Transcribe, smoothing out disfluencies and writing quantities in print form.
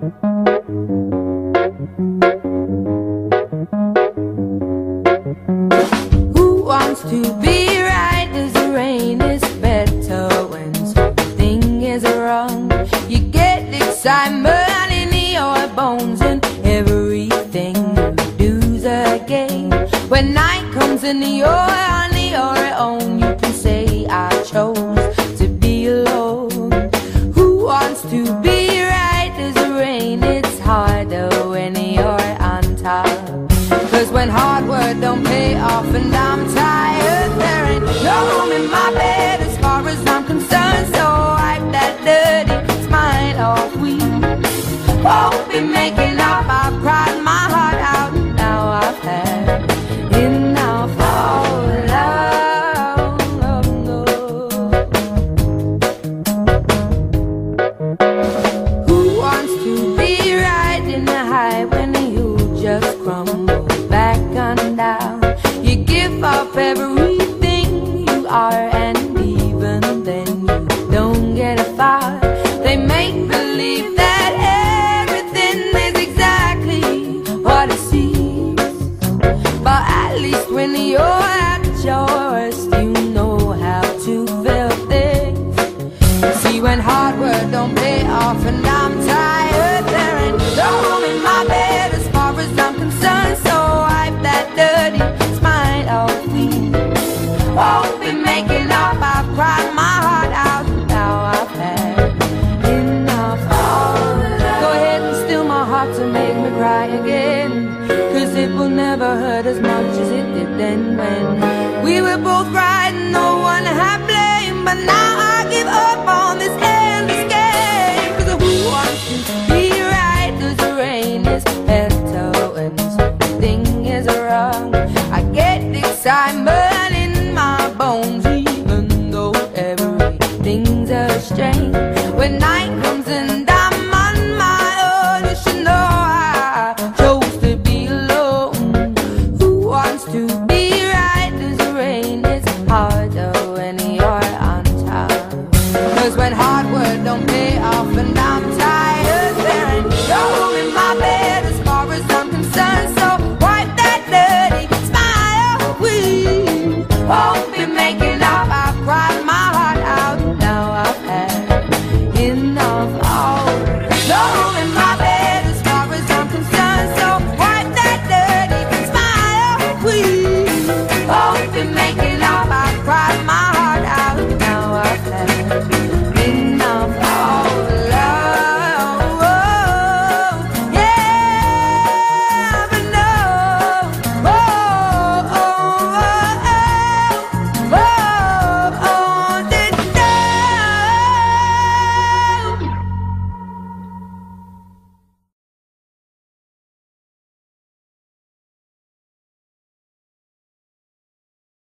Who wants to be right as the rain is better when something is wrong? You get excitement in your bones and everything you do's a game. When night comes and you're on your own, you can say I chose to be alone. Who wants to be right as the rain? It's harder when you're on top. Cause when hard work don't pay off and I'm tired, there ain't no room in my bed as far as I'm concerned. So wipe that dirty smile off. We won't be making up. I've cried my heart out. Now I've had enough of love. Who wants to be right in the high when you just crumble back on down? You give up everything you are, and even then you don't get far. They make believe that everything is exactly what it seems, but at least when you're at your worst, you know how to feel things. See, when hard work don't pay off and I'm tired, there ain't no room in my bed as far as I'm concerned. So wipe that dirty smile off. We won't be making up. I've cried my heart out. Now I've had enough of love. Go ahead and steal my heart to make me cry again, cause it will never hurt as much as it did then when we were both right and no one had blame. But now I give up on this endless game. Cause who wants to be right as the rain is better when something is wrong? I get excitement in my bones even though everything's a strain. When night comes and